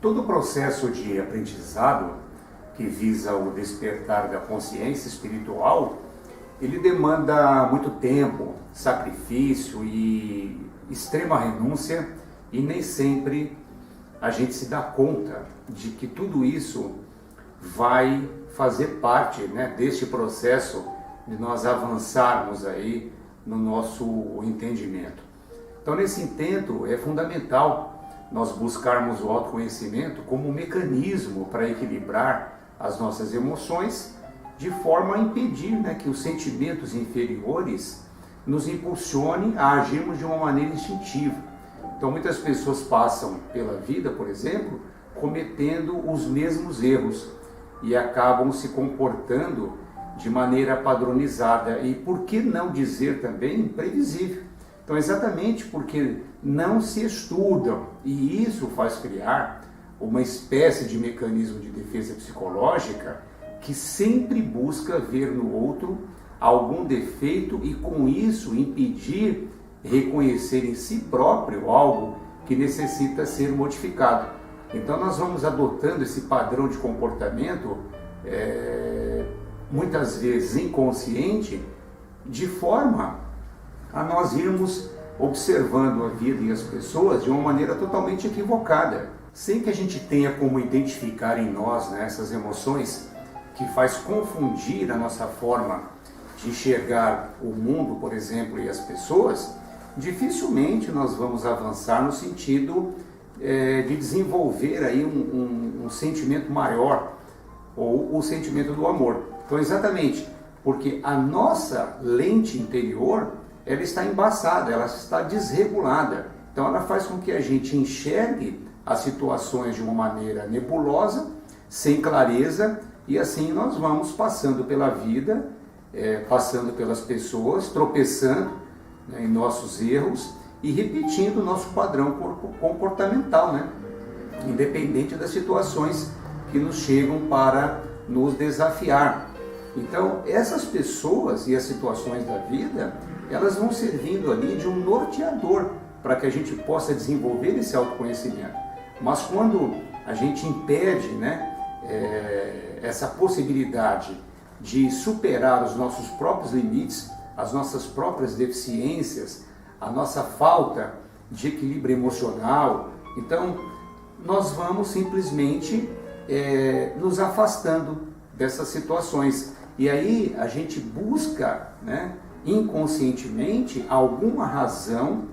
Todo o processo de aprendizado que visa o despertar da consciência espiritual, ele demanda muito tempo, sacrifício e extrema renúncia, e nem sempre a gente se dá conta de que tudo isso vai fazer parte, né, deste processo de nós avançarmos aí no nosso entendimento. Então, nesse intento, é fundamental nós buscarmos o autoconhecimento como um mecanismo para equilibrar as nossas emoções, de forma a impedir, né, que os sentimentos inferiores nos impulsionem a agirmos de uma maneira instintiva. Então, muitas pessoas passam pela vida, por exemplo, cometendo os mesmos erros e acabam se comportando de maneira padronizada e, por que não dizer também, previsível. Então, exatamente porque não se estudam, e isso faz criar uma espécie de mecanismo de defesa psicológica que sempre busca ver no outro algum defeito e, com isso, impedir reconhecer em si próprio algo que necessita ser modificado. Então, nós vamos adotando esse padrão de comportamento, muitas vezes inconsciente, de forma a nós irmos observando a vida e as pessoas de uma maneira totalmente equivocada, sem que a gente tenha como identificar em nós, né, essas emoções que faz confundir a nossa forma de enxergar o mundo, por exemplo, e as pessoas. Dificilmente nós vamos avançar no sentido de desenvolver aí um sentimento maior, ou o sentimento do amor. Então, exatamente porque a nossa lente interior, ela está embaçada, ela está desregulada. Então, ela faz com que a gente enxergue as situações de uma maneira nebulosa, sem clareza, e assim nós vamos passando pela vida, passando pelas pessoas, tropeçando, né, em nossos erros e repetindo o nosso padrão comportamental, né, independente das situações que nos chegam para nos desafiar. Então, essas pessoas e as situações da vida, elas vão servindo ali de um norteador para que a gente possa desenvolver esse autoconhecimento. Mas quando a gente impede, né, essa possibilidade de superar os nossos próprios limites, as nossas próprias deficiências, a nossa falta de equilíbrio emocional, então nós vamos simplesmente nos afastando dessas situações. E aí a gente busca, né, inconscientemente alguma razão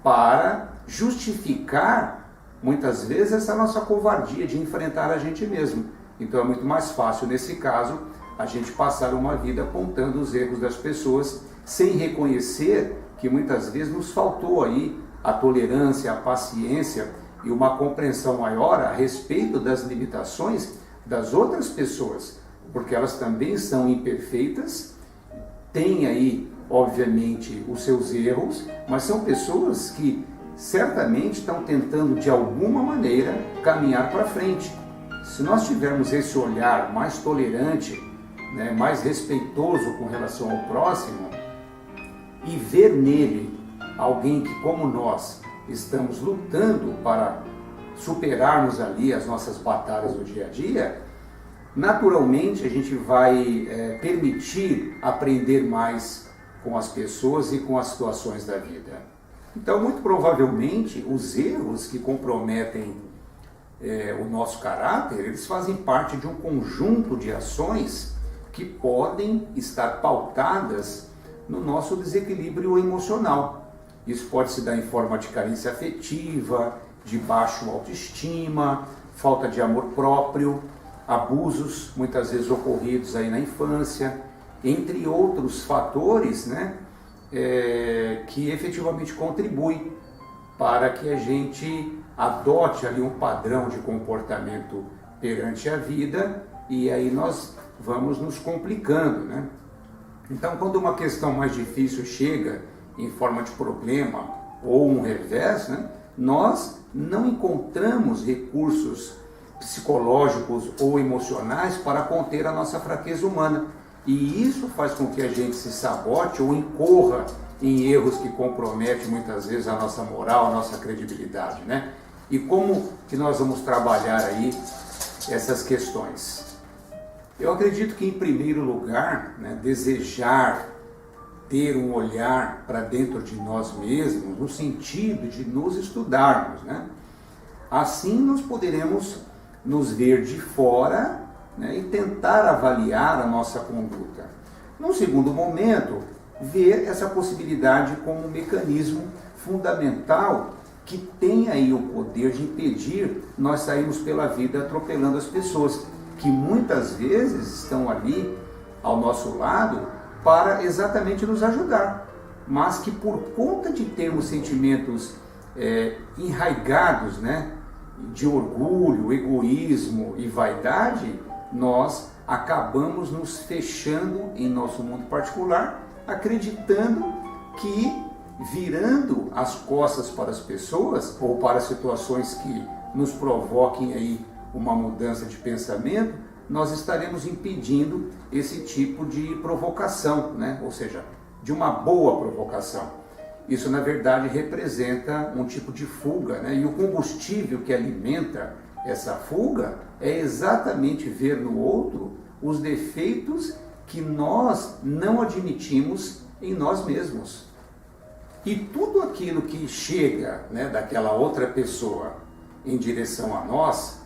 para justificar, muitas vezes, essa nossa covardia de enfrentar a gente mesmo. Então é muito mais fácil, nesse caso, a gente passar uma vida apontando os erros das pessoas, sem reconhecer que muitas vezes nos faltou aí a tolerância, a paciência e uma compreensão maior a respeito das limitações das outras pessoas, porque elas também são imperfeitas, têm aí, obviamente, os seus erros, mas são pessoas que certamente estão tentando, de alguma maneira, caminhar para frente. Se nós tivermos esse olhar mais tolerante, né, mais respeitoso com relação ao próximo, e ver nele alguém que, como nós, estamos lutando para superarmos ali as nossas batalhas do dia a dia, naturalmente a gente vai permitir aprender mais com as pessoas e com as situações da vida. Então, muito provavelmente, os erros que comprometem o nosso caráter, eles fazem parte de um conjunto de ações que podem estar pautadas no nosso desequilíbrio emocional. Isso pode se dar em forma de carência afetiva, de baixa autoestima, falta de amor próprio, abusos muitas vezes ocorridos aí na infância, entre outros fatores, né, que efetivamente contribuem para que a gente adote ali um padrão de comportamento perante a vida, e aí nós vamos nos complicando, né? Então, quando uma questão mais difícil chega em forma de problema ou um revés, né, nós não encontramos recursos psicológicos ou emocionais para conter a nossa fraqueza humana. E isso faz com que a gente se sabote ou incorra em erros que comprometem muitas vezes a nossa moral, a nossa credibilidade, né? E como que nós vamos trabalhar aí essas questões? Eu acredito que, em primeiro lugar, né, desejar ter um olhar para dentro de nós mesmos, no sentido de nos estudarmos, né? Assim nós poderemos nos ver de fora, né, e tentar avaliar a nossa conduta. Num segundo momento, ver essa possibilidade como um mecanismo fundamental que tem aí o poder de impedir nós sairmos pela vida atropelando as pessoas, que muitas vezes estão ali ao nosso lado para exatamente nos ajudar, mas que por conta de termos sentimentos enraigados, né, de orgulho, egoísmo e vaidade, nós acabamos nos fechando em nosso mundo particular, acreditando que virando as costas para as pessoas ou para situações que nos provoquem aí uma mudança de pensamento, nós estaremos impedindo esse tipo de provocação, né? Ou seja, de uma boa provocação. Isso, na verdade, representa um tipo de fuga, né? E o combustível que alimenta essa fuga é exatamente ver no outro os defeitos que nós não admitimos em nós mesmos. E tudo aquilo que chega, né, daquela outra pessoa em direção a nós,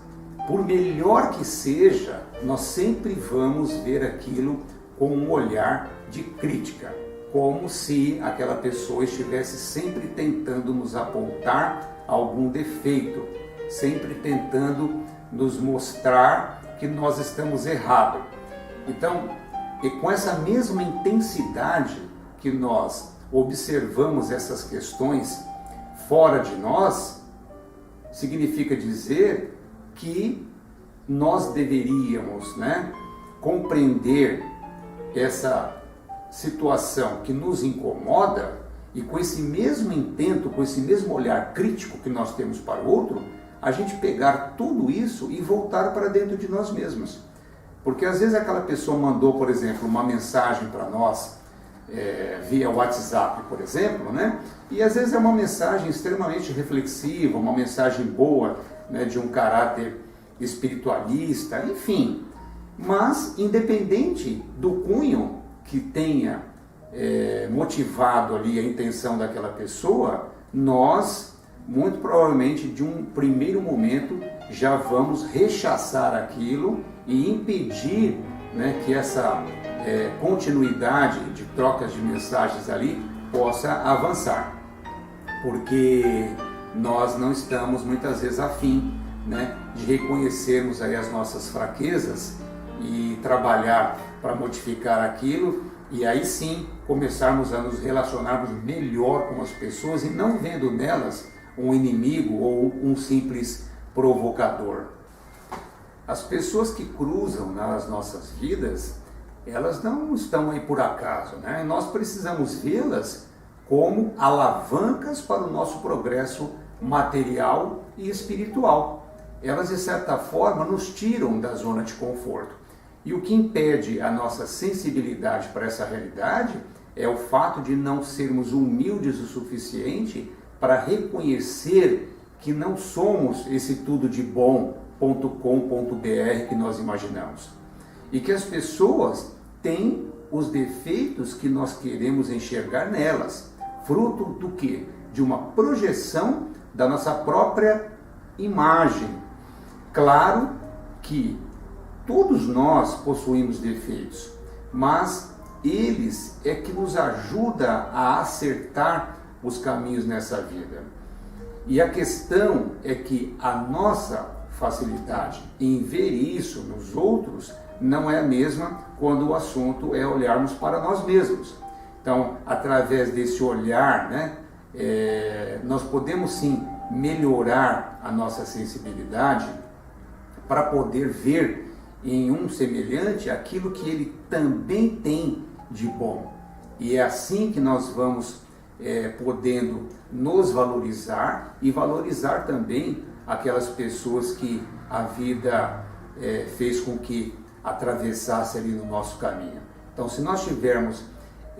por melhor que seja, nós sempre vamos ver aquilo com um olhar de crítica, como se aquela pessoa estivesse sempre tentando nos apontar algum defeito, sempre tentando nos mostrar que nós estamos errados. Então, e com essa mesma intensidade que nós observamos essas questões fora de nós, significa dizer que nós deveríamos, né, compreender essa situação que nos incomoda e com esse mesmo intento, com esse mesmo olhar crítico que nós temos para o outro, a gente pegar tudo isso e voltar para dentro de nós mesmos. Porque às vezes aquela pessoa mandou, por exemplo, uma mensagem para nós, via WhatsApp, por exemplo, né? E às vezes é uma mensagem extremamente reflexiva, uma mensagem boa, né, de um caráter espiritualista, enfim. Mas, independente do cunho que tenha motivado ali a intenção daquela pessoa, nós, muito provavelmente, de um primeiro momento, já vamos rechaçar aquilo e impedir, né, que essa continuidade de trocas de mensagens ali possa avançar, porque nós não estamos muitas vezes afim, né, de reconhecermos aí as nossas fraquezas e trabalhar para modificar aquilo e aí sim começarmos a nos relacionarmos melhor com as pessoas e não vendo nelas um inimigo ou um simples provocador. As pessoas que cruzam nas nossas vidas, elas não estão aí por acaso, né? Nós precisamos vê-las como alavancas para o nosso progresso material e espiritual. Elas, de certa forma, nos tiram da zona de conforto. E o que impede a nossa sensibilidade para essa realidade é o fato de não sermos humildes o suficiente para reconhecer que não somos esse tudo de bom.com.br que nós imaginamos. E que as pessoas têm os defeitos que nós queremos enxergar nelas, fruto do quê? De uma projeção da nossa própria imagem. Claro que todos nós possuímos defeitos, mas eles é que nos ajudam a acertar os caminhos nessa vida. E a questão é que a nossa facilidade em ver isso nos outros não é a mesma quando o assunto é olharmos para nós mesmos. Então, através desse olhar, né, nós podemos sim melhorar a nossa sensibilidade para poder ver em um semelhante aquilo que ele também tem de bom. E é assim que nós vamos podendo nos valorizar e valorizar também aquelas pessoas que a vida fez com que atravessasse ali no nosso caminho. Então, se nós tivermos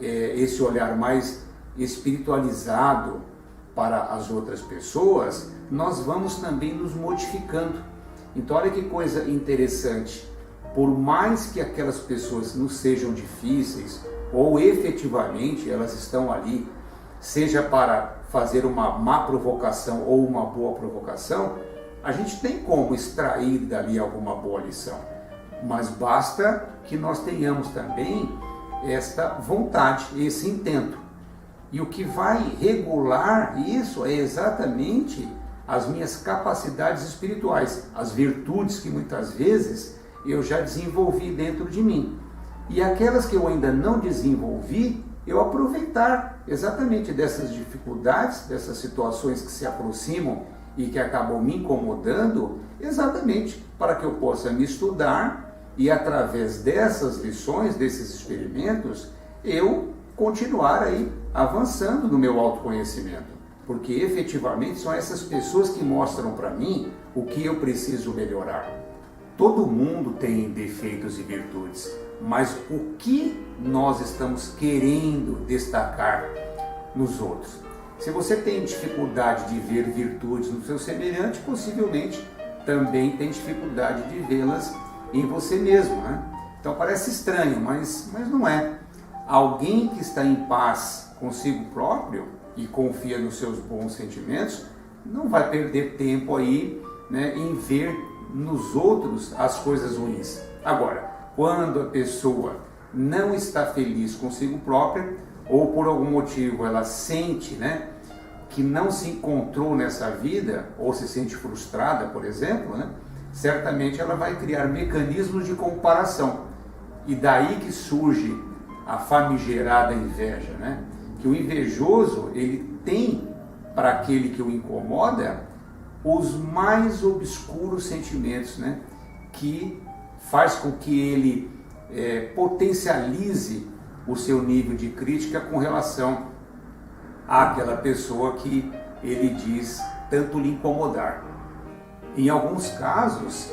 esse olhar mais espiritualizado para as outras pessoas, nós vamos também nos modificando. Então olha que coisa interessante, por mais que aquelas pessoas nos sejam difíceis, ou efetivamente elas estão ali, seja para fazer uma má provocação ou uma boa provocação, a gente tem como extrair dali alguma boa lição. Mas basta que nós tenhamos também esta vontade, esse intento. E o que vai regular isso é exatamente as minhas capacidades espirituais, as virtudes que muitas vezes eu já desenvolvi dentro de mim. E aquelas que eu ainda não desenvolvi, eu aproveitar exatamente dessas dificuldades, dessas situações que se aproximam e que acabam me incomodando, exatamente para que eu possa me estudar e através dessas lições, desses experimentos, eu continuar aí avançando no meu autoconhecimento. Porque efetivamente são essas pessoas que mostram para mim o que eu preciso melhorar. Todo mundo tem defeitos e virtudes, mas o que nós estamos querendo destacar nos outros? Se você tem dificuldade de ver virtudes no seu semelhante, possivelmente também tem dificuldade de vê-las em você mesmo, né? Então parece estranho, mas não é. Alguém que está em paz consigo próprio e confia nos seus bons sentimentos, não vai perder tempo aí, né, em ver nos outros as coisas ruins. Agora, quando a pessoa não está feliz consigo própria, ou por algum motivo ela sente, né, que não se encontrou nessa vida, ou se sente frustrada, por exemplo, né, certamente ela vai criar mecanismos de comparação. E daí que surge a famigerada inveja, né? Que o invejoso, ele tem para aquele que o incomoda os mais obscuros sentimentos, né? Que faz com que ele potencialize o seu nível de crítica com relação àquela pessoa que ele diz tanto lhe incomodar. Em alguns casos,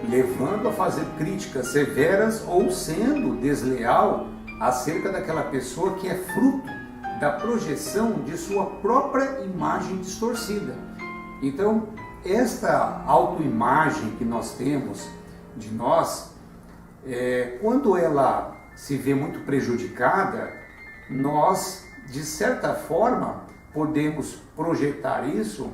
levando a fazer críticas severas ou sendo desleal acerca daquela pessoa que é fruto da projeção de sua própria imagem distorcida. Então, esta autoimagem que nós temos de nós, quando ela se vê muito prejudicada, nós, de certa forma, podemos projetar isso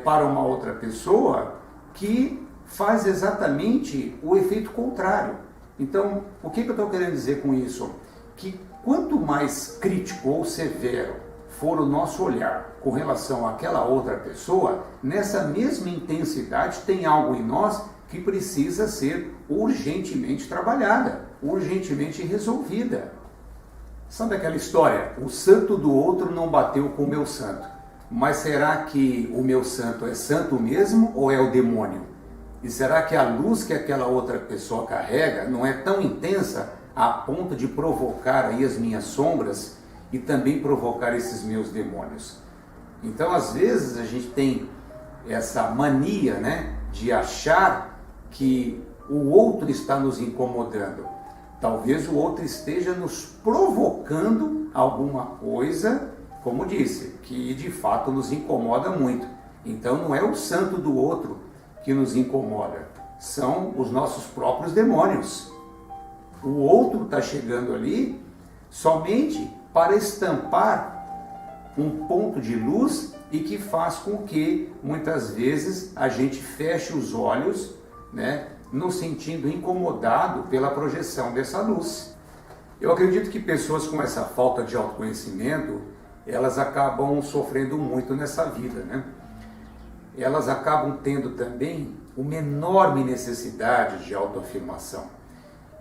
para uma outra pessoa que faz exatamente o efeito contrário. Então, o que eu estou querendo dizer com isso? Que quanto mais crítico ou severo for o nosso olhar com relação àquela outra pessoa, nessa mesma intensidade tem algo em nós que precisa ser urgentemente trabalhada, urgentemente resolvida. Sabe aquela história? O santo do outro não bateu com o meu santo. Mas será que o meu santo é santo mesmo ou é o demônio? E será que a luz que aquela outra pessoa carrega não é tão intensa a ponto de provocar aí as minhas sombras e também provocar esses meus demônios? Então, às vezes, a gente tem essa mania, né, de achar que o outro está nos incomodando. Talvez o outro esteja nos provocando alguma coisa, como disse, que de fato nos incomoda muito. Então não é o santo do outro que nos incomoda, são os nossos próprios demônios. O outro está chegando ali somente para estampar um ponto de luz e que faz com que muitas vezes a gente feche os olhos, né, nos sentindo incomodado pela projeção dessa luz. Eu acredito que pessoas com essa falta de autoconhecimento, elas acabam sofrendo muito nessa vida, né? Elas acabam tendo também uma enorme necessidade de autoafirmação.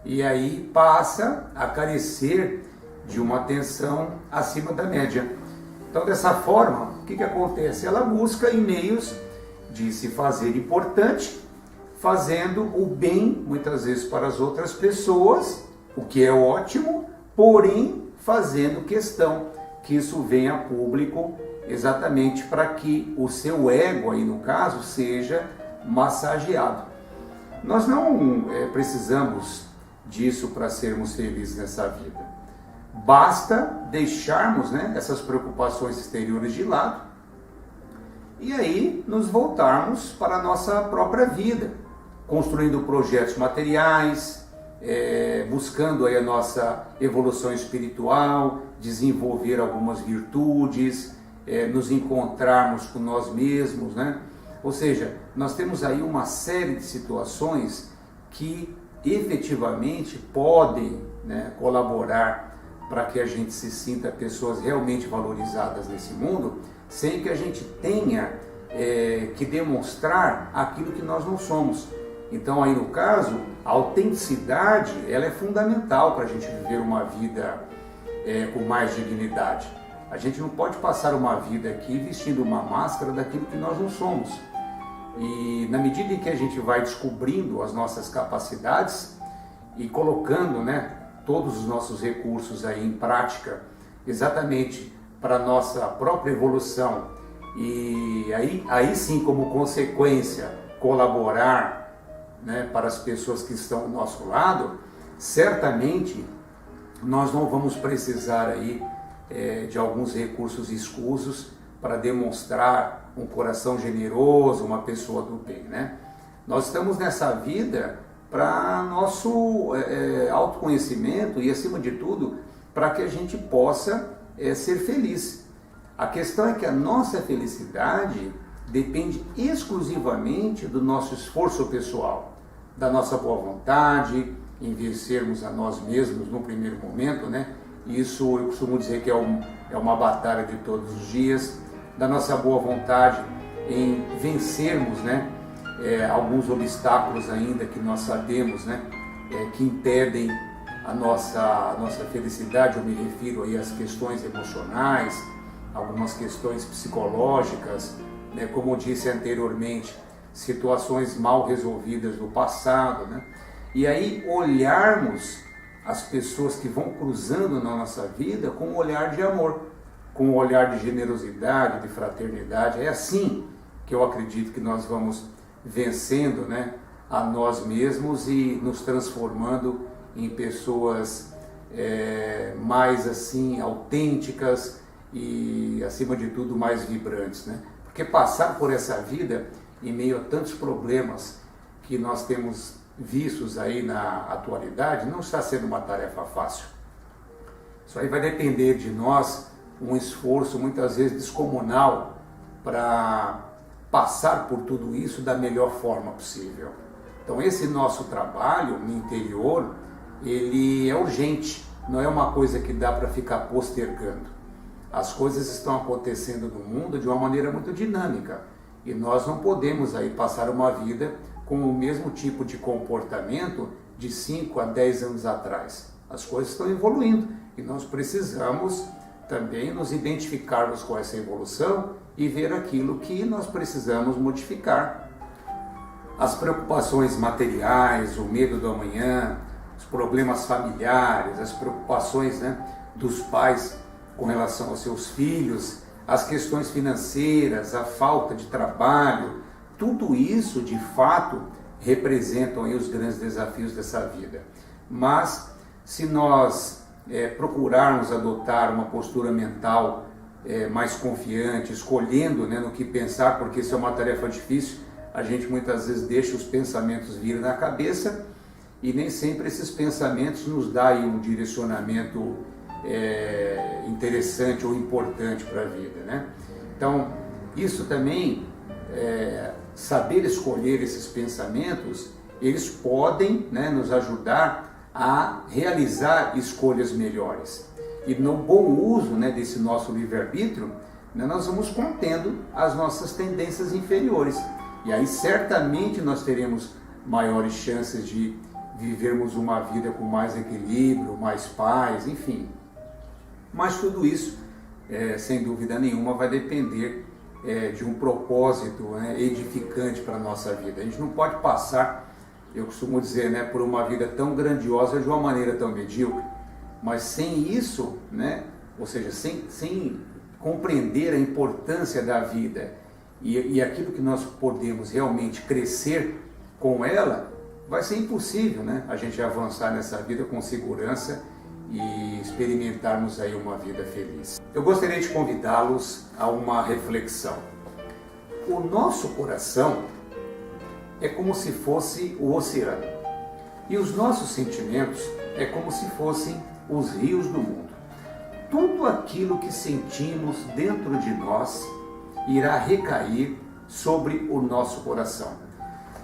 E aí passa a carecer de uma atenção acima da média. Então, dessa forma, o que acontece? Ela busca meios de se fazer importante, fazendo o bem, muitas vezes, para as outras pessoas, o que é ótimo, porém, fazendo questão que isso venha a público, exatamente para que o seu ego, aí no caso, seja massageado. Nós não precisamos disso para sermos felizes nessa vida. Basta deixarmos, né, essas preocupações exteriores de lado e aí nos voltarmos para a nossa própria vida, construindo projetos materiais, buscando aí a nossa evolução espiritual, desenvolver algumas virtudes, nos encontrarmos com nós mesmos, né? Ou seja, nós temos aí uma série de situações que efetivamente podem, né, colaborar para que a gente se sinta pessoas realmente valorizadas nesse mundo, sem que a gente tenha que demonstrar aquilo que nós não somos. Então aí no caso, a autenticidade ela é fundamental para a gente viver uma vida com mais dignidade. A gente não pode passar uma vida aqui vestindo uma máscara daquilo que nós não somos. E na medida em que a gente vai descobrindo as nossas capacidades e colocando, né, todos os nossos recursos aí em prática, exatamente para a nossa própria evolução, e aí sim, como consequência, colaborar, né, para as pessoas que estão ao nosso lado, certamente nós não vamos precisar aí de alguns recursos escusos para demonstrar um coração generoso, uma pessoa do bem, né? Nós estamos nessa vida para nosso autoconhecimento e, acima de tudo, para que a gente possa ser feliz. A questão é que a nossa felicidade depende exclusivamente do nosso esforço pessoal, da nossa boa vontade, em vencermos a nós mesmos no primeiro momento, né? Isso eu costumo dizer que é uma batalha de todos os dias, da nossa boa vontade em vencermos, né, alguns obstáculos ainda que nós sabemos, né, que impedem a nossa felicidade. Eu me refiro aí às questões emocionais, algumas questões psicológicas, né, como eu disse anteriormente, situações mal resolvidas do passado, né? E aí olharmos as pessoas que vão cruzando na nossa vida com um olhar de amor, com um olhar de generosidade, de fraternidade. É assim que eu acredito que nós vamos vencendo, né, a nós mesmos e nos transformando em pessoas mais assim autênticas e, acima de tudo, mais vibrantes, né? Porque passar por essa vida em meio a tantos problemas que nós temos vistos aí na atualidade não está sendo uma tarefa fácil. Isso aí vai depender de nós, um esforço muitas vezes descomunal para passar por tudo isso da melhor forma possível. Então esse nosso trabalho no interior, ele é urgente, não é uma coisa que dá para ficar postergando. As coisas estão acontecendo no mundo de uma maneira muito dinâmica e nós não podemos aí passar uma vida com o mesmo tipo de comportamento de 5 a 10 anos atrás. As coisas estão evoluindo e nós precisamos também nos identificarmos com essa evolução e ver aquilo que nós precisamos modificar. As preocupações materiais, o medo do amanhã, os problemas familiares, as preocupações, né, dos pais com relação aos seus filhos, as questões financeiras, a falta de trabalho, tudo isso de fato representam aí os grandes desafios dessa vida. Mas se nós procurarmos adotar uma postura mental mais confiante, escolhendo, né, no que pensar, porque isso é uma tarefa difícil, a gente muitas vezes deixa os pensamentos vir na cabeça e nem sempre esses pensamentos nos dão aí um direcionamento interessante ou importante para a vida, né? Então, isso também, saber escolher esses pensamentos, eles podem, né, nos ajudar a realizar escolhas melhores. E no bom uso, né, desse nosso livre-arbítrio, né, nós vamos contendo as nossas tendências inferiores. E aí certamente nós teremos maiores chances de vivermos uma vida com mais equilíbrio, mais paz, enfim. Mas tudo isso, sem dúvida nenhuma, vai depender de um propósito, né, edificante para a nossa vida. A gente não pode passar, eu costumo dizer, né, por uma vida tão grandiosa de uma maneira tão medíocre, mas sem isso, né, ou seja, sem compreender a importância da vida e aquilo que nós podemos realmente crescer com ela, vai ser impossível, né, a gente avançar nessa vida com segurança e experimentarmos aí uma vida feliz. Eu gostaria de convidá-los a uma reflexão. o nosso coração é como se fosse o oceano. E os nossos sentimentos é como se fossem os rios do mundo. Tudo aquilo que sentimos dentro de nós irá recair sobre o nosso coração.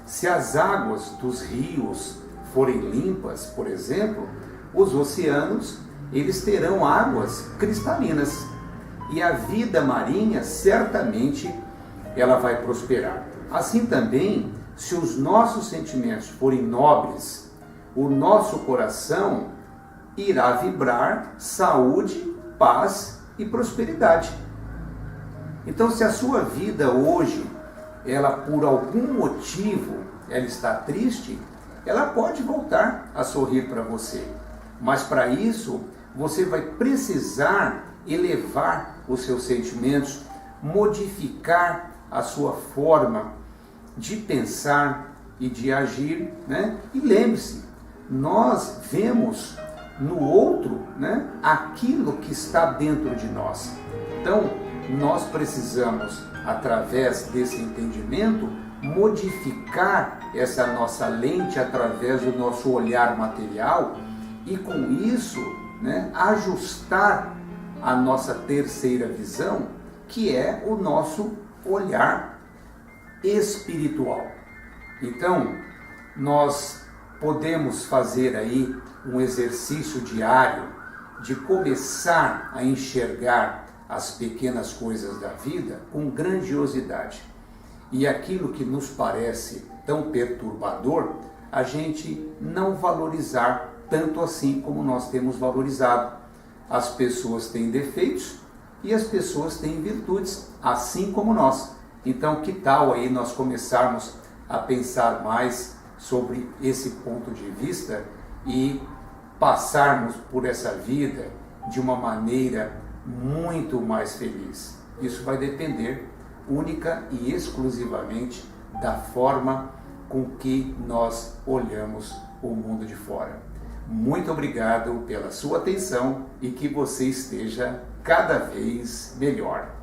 Se as águas dos rios forem limpas, por exemplo, os oceanos, eles terão águas cristalinas. E a vida marinha, certamente, ela vai prosperar. Assim também, se os nossos sentimentos forem nobres, o nosso coração irá vibrar saúde, paz e prosperidade. Então, se a sua vida hoje, ela por algum motivo, ela está triste, ela pode voltar a sorrir para você. Mas para isso, você vai precisar elevar os seus sentimentos, modificar a sua forma de pensar e de agir, né? E lembre-se, nós vemos no outro, né, aquilo que está dentro de nós. Então, nós precisamos, através desse entendimento, modificar essa nossa lente através do nosso olhar material e, com isso, né, ajustar a nossa terceira visão, que é o nosso olhar espiritual. Então, nós podemos fazer aí um exercício diário de começar a enxergar as pequenas coisas da vida com grandiosidade. E aquilo que nos parece tão perturbador, a gente não valorizar tanto assim como nós temos valorizado. As pessoas têm defeitos e as pessoas têm virtudes, assim como nós. Então, que tal aí nós começarmos a pensar mais sobre esse ponto de vista e passarmos por essa vida de uma maneira muito mais feliz? Isso vai depender única e exclusivamente da forma com que nós olhamos o mundo de fora. Muito obrigado pela sua atenção e que você esteja cada vez melhor.